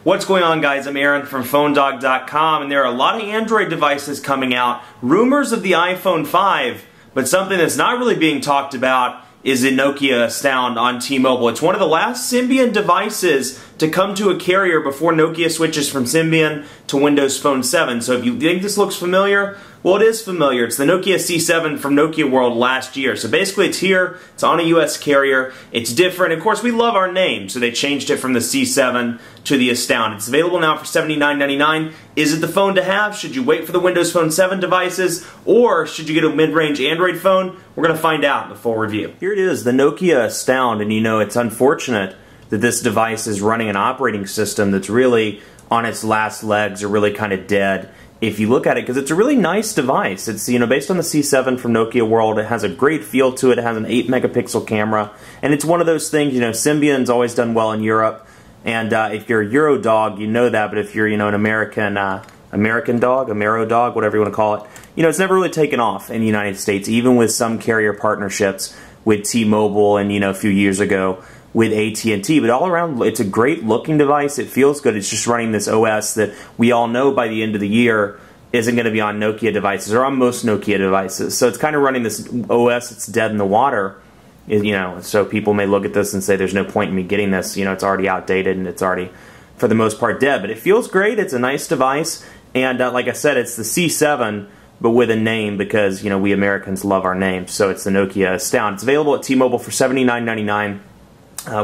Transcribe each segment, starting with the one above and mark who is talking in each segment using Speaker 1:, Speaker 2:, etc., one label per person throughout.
Speaker 1: What's going on, guys? I'm Aaron from PhoneDog.com, and there are a lot of Android devices coming out. Rumors of the iPhone 5, but something that's not really being talked about is the Nokia Astound on T-Mobile. It's one of the last Symbian devices to come to a carrier before Nokia switches from Symbian to Windows Phone 7. So if you think this looks familiar, well, it is familiar. It's the Nokia C7 from Nokia World last year. So basically it's here, it's on a US carrier, it's different. Of course, we love our name, so they changed it from the C7 to the Astound. It's available now for $79.99. Is it the phone to have? Should you wait for the Windows Phone 7 devices, or should you get a mid-range Android phone? We're going to find out in the full review. Here it is, the Nokia Astound, and you know, it's unfortunate that this device is running an operating system that's really on its last legs, or really kind of dead if you look at it, because it's a really nice device. It's, you know, based on the C7 from Nokia World. It has a great feel to it. It has an 8-megapixel camera, and it's one of those things, you know, Symbian's always done well in Europe, and if you're a Euro dog, you know that, but if you're, you know, an American dog, Amero dog, whatever you want to call it, you know, it's never really taken off in the United States, even with some carrier partnerships with T-Mobile and, you know, a few years ago with AT&T, but all around, it's a great looking device. It feels good. It's just running this OS that we all know by the end of the year isn't going to be on Nokia devices, or on most Nokia devices. So it's kind of running this OS that's dead in the water, you know, so people may look at this and say there's no point in me getting this, you know, it's already outdated and it's already, for the most part, dead. But it feels great. It's a nice device, and like I said, it's the C7, but with a name, because, you know, we Americans love our names. So it's the Nokia Astound. It's available at T-Mobile for $79.99.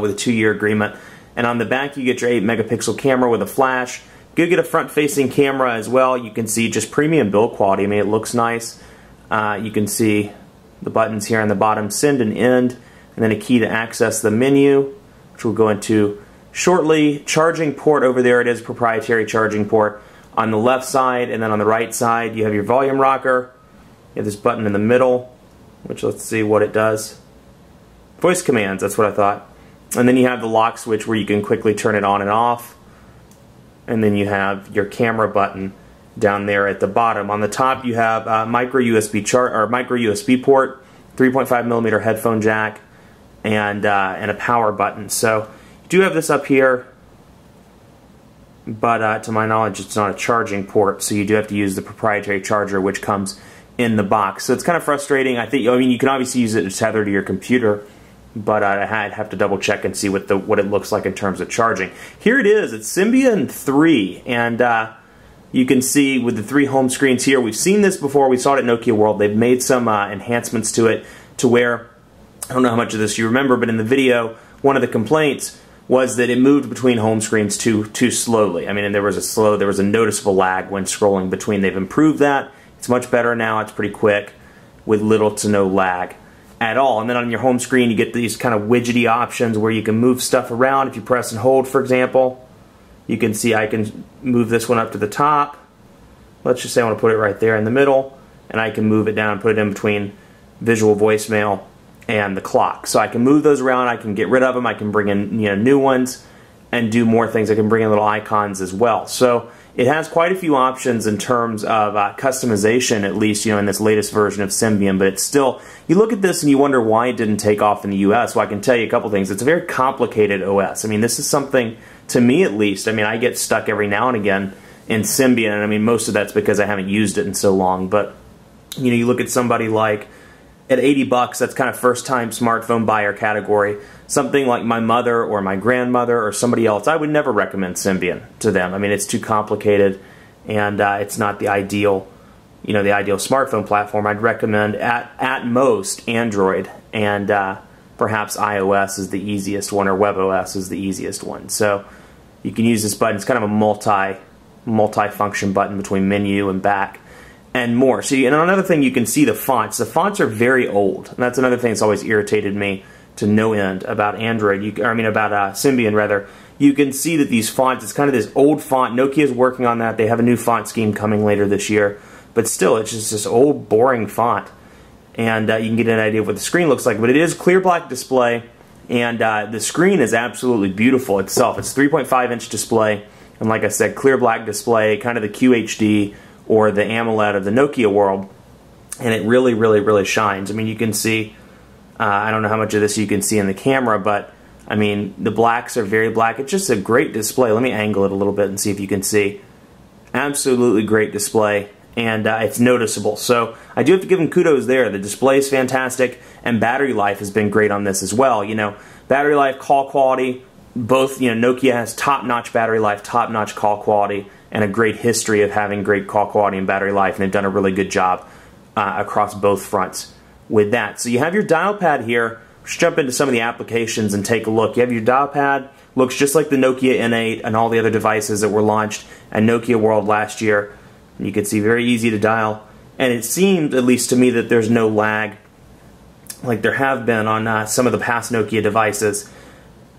Speaker 1: With a 2-year agreement, and on the back you get your 8-megapixel camera with a flash. You get a front-facing camera as well. You can see just premium build quality. I mean, it looks nice. You can see the buttons here on the bottom, send and end, and then a key to access the menu, which we'll go into shortly. Charging port over there, it is proprietary charging port on the left side, and then on the right side you have your volume rocker. You have this button in the middle, which, let's see what it does. Voice commands, that's what I thought. And then you have the lock switch where you can quickly turn it on and off. And then you have your camera button down there at the bottom. On the top you have a micro USB port, 3.5mm headphone jack, and a power button. So you do have this up here, but to my knowledge it's not a charging port, so you do have to use the proprietary charger which comes in the box. So it's kind of frustrating. I mean, you can obviously use it to tether to your computer, but I'd have to double check and see what it looks like in terms of charging. Here it is. It's Symbian 3, and you can see with the 3 home screens here. We've seen this before. We saw it at Nokia World. They've made some enhancements to it to where, I don't know how much of this you remember, but in the video, one of the complaints was that it moved between home screens too slowly. I mean, and there was a noticeable lag when scrolling between. They've improved that. It's much better now. It's pretty quick with little to no lag at all. And then on your home screen you get these kind of widgety options where you can move stuff around. If you press and hold, for example, you can see I can move this one up to the top. Let's just say I want to put it right there in the middle, and I can move it down and put it in between visual voicemail and the clock. So I can move those around, I can get rid of them, I can bring in, you know, new ones and do more things. I can bring in little icons as well. So it has quite a few options in terms of customization, at least, you know, in this latest version of Symbian, but it's still, you look at this and you wonder why it didn't take off in the US. Well, I can tell you a couple things. It's a very complicated OS. I mean, this is something, to me at least, I mean, I get stuck every now and again in Symbian, and I mean, most of that's because I haven't used it in so long, but, you know, you look at somebody like, at $80, that's kind of first-time smartphone buyer category. Something like my mother or my grandmother or somebody else, I would never recommend Symbian to them. I mean, it's too complicated, and it's not the ideal, you know, the ideal smartphone platform. I'd recommend at most Android, and perhaps iOS is the easiest one, or WebOS is the easiest one. So you can use this button. It's kind of a multi-function button between menu and back, and more. So, and another thing, you can see the fonts. The fonts are very old, and that's another thing that's always irritated me to no end about Android. About Symbian rather. You can see that these fonts, it's kind of this old font. Nokia's working on that. They have a new font scheme coming later this year, but still, it's just this old, boring font. And you can get an idea of what the screen looks like. But it is clear black display, and the screen is absolutely beautiful itself. It's 3.5-inch display, and like I said, clear black display, kind of the QHD or the AMOLED of the Nokia World, and it really, really, really shines. I mean, you can see, I don't know how much of this you can see in the camera, but I mean, the blacks are very black. It's just a great display. Let me angle it a little bit and see if you can see. Absolutely great display, and it's noticeable. So I do have to give them kudos there. The display is fantastic, and battery life has been great on this as well. You know, battery life, call quality, both, you know, Nokia has top-notch battery life, top-notch call quality, and a great history of having great call quality and battery life, and they've done a really good job across both fronts with that. So you have your dial pad here. Let's jump into some of the applications and take a look. You have your dial pad. Looks just like the Nokia N8 and all the other devices that were launched at Nokia World last year. You can see very easy to dial. And it seemed, at least to me, that there's no lag like there have been on some of the past Nokia devices.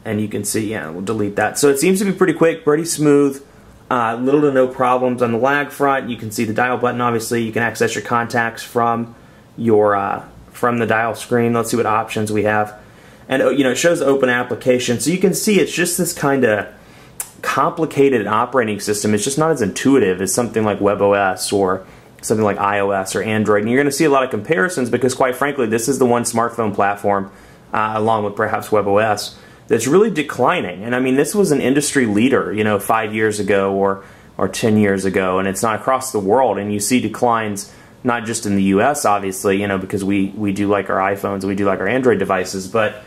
Speaker 1: And you can see, yeah, we'll delete that. So it seems to be pretty quick, pretty smooth, little to no problems. On the lag front, you can see the dial button, obviously. You can access your contacts from your from the dial screen. Let's see what options we have. And, you know, it shows open application, so you can see it's just this kind of complicated operating system. It's just not as intuitive as something like WebOS or something like iOS or Android. And you're going to see a lot of comparisons because, quite frankly, this is the one smartphone platform, along with perhaps WebOS, that's really declining. And I mean, this was an industry leader, you know, 5 years ago or 10 years ago, and it's not across the world. And you see declines not just in the US, obviously, you know, because we do like our iPhones, we do like our Android devices, but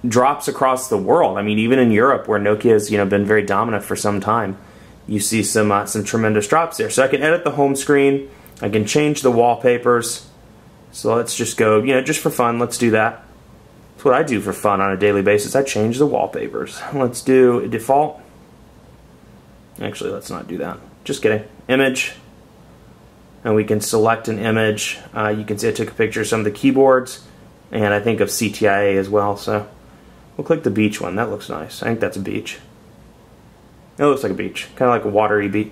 Speaker 1: drops across the world. I mean, even in Europe, where Nokia has, you know, been very dominant for some time, you see some tremendous drops there. So I can edit the home screen, I can change the wallpapers. So let's just go, you know, just for fun, let's do that. That's what I do for fun on a daily basis. I change the wallpapers. Let's do default. Actually, let's not do that. Just kidding. Image. And we can select an image. You can see I took a picture of some of the keyboards, and I think of CTIA as well. So we'll click the beach one. That looks nice. I think that's a beach. It looks like a beach, kind of like a watery beach,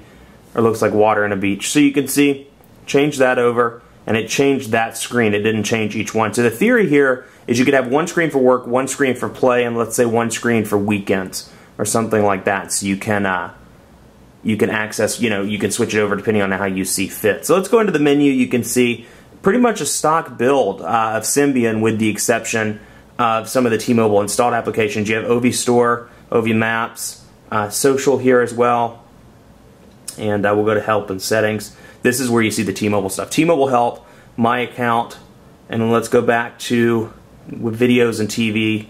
Speaker 1: or looks like water in a beach. So you can see, change that over, and it changed that screen. It didn't change each one. So the theory here is you could have one screen for work, one screen for play, and let's say one screen for weekends or something like that. So you can access, you know, you can switch it over depending on how you see fit. So let's go into the menu. You can see pretty much a stock build of Symbian, with the exception of some of the T-Mobile installed applications. You have OV Store, OV Maps, Social here as well, and we'll go to Help and Settings. This is where you see the T-Mobile stuff. T-Mobile Help, My Account, and then let's go back to with Videos and TV.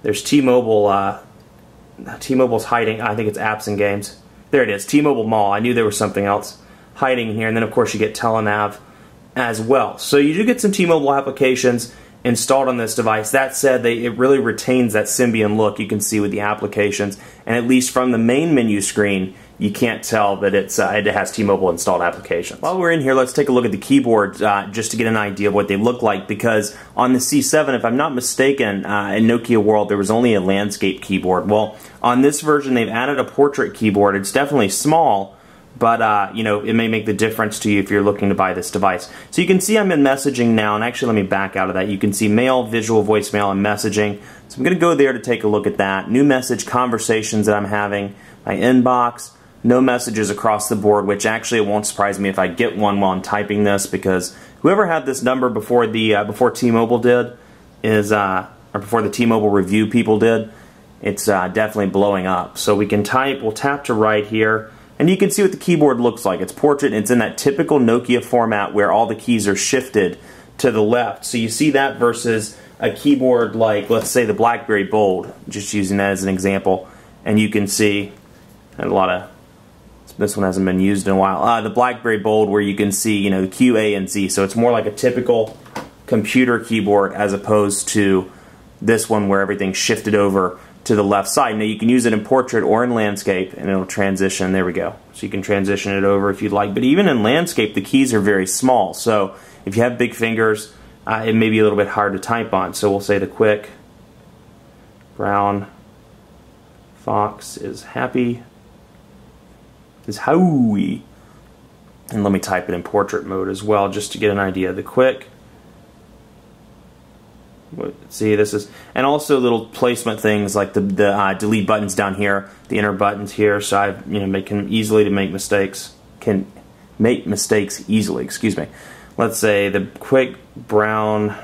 Speaker 1: There's T-Mobile, T-Mobile's hiding, I think it's Apps and Games. There it is, T-Mobile Mall. I knew there was something else hiding in here, and then of course you get Telenav as well. So you do get some T-Mobile applications installed on this device. That said, it really retains that Symbian look you can see with the applications, and at least from the main menu screen, you can't tell that it has T-Mobile installed applications. While we're in here, let's take a look at the keyboard just to get an idea of what they look like, because on the C7, if I'm not mistaken, in Nokia World, there was only a landscape keyboard. Well, on this version, they've added a portrait keyboard. It's definitely small, but you know, it may make the difference to you if you're looking to buy this device. So you can see I'm in messaging now, and actually let me back out of that. You can see mail, visual, voicemail, and messaging. So I'm going to go there to take a look at that. New message, conversations that I'm having, my inbox, no messages across the board, which actually it won't surprise me if I get one while I'm typing this, because whoever had this number before the before T-Mobile did is, or before the T-Mobile review people did, it's definitely blowing up. So we can type, we'll tap to write here, and you can see what the keyboard looks like. It's portrait, and it's in that typical Nokia format where all the keys are shifted to the left. So you see that versus a keyboard like, let's say, the BlackBerry Bold, just using that as an example, and you can see a lot of, this one hasn't been used in a while, the BlackBerry Bold, where you can see, you know, the Q, A, and Z. So it's more like a typical computer keyboard as opposed to this one where everything's shifted over to the left side. Now you can use it in portrait or in landscape, and it'll transition. There we go. So you can transition it over if you'd like. But even in landscape, the keys are very small. So if you have big fingers, it may be a little bit hard to type on. So we'll say the quick brown fox is happy, is howie. And let me type it in portrait mode as well, just to get an idea. The quick, see, this is, and also little placement things like the delete buttons down here, the inner buttons here, so I, you know, can easily to make mistakes, can make mistakes easily. Excuse me. Let's say the quick brown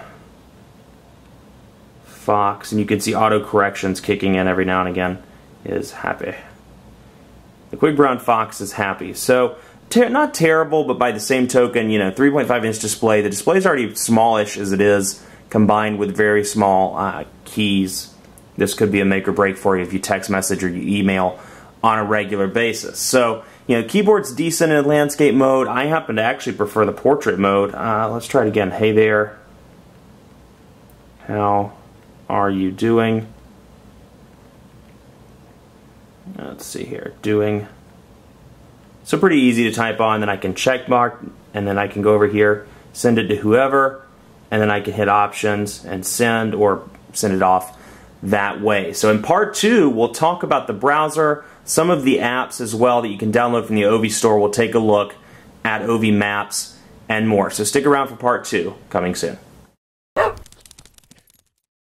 Speaker 1: Fox, and you can see auto corrections kicking in every now and again, is happy. The quick brown fox is happy. So, not terrible, but by the same token, 3.5-inch display. The display is already smallish as it is, combined with very small keys. This could be a make or break for you if you text message or you email on a regular basis. So, keyboard's decent in landscape mode. I happen to actually prefer the portrait mode. Let's try it again. Hey there. How are you doing? Let's see here. Doing. So pretty easy to type on. Then I can check mark, and then I can go over here, send it to whoever, and then I can hit options and send, or send it off that way. So in part 2, we'll talk about the browser, some of the apps as well that you can download from the OV store. We'll take a look at OV Maps and more. So stick around for part 2, coming soon.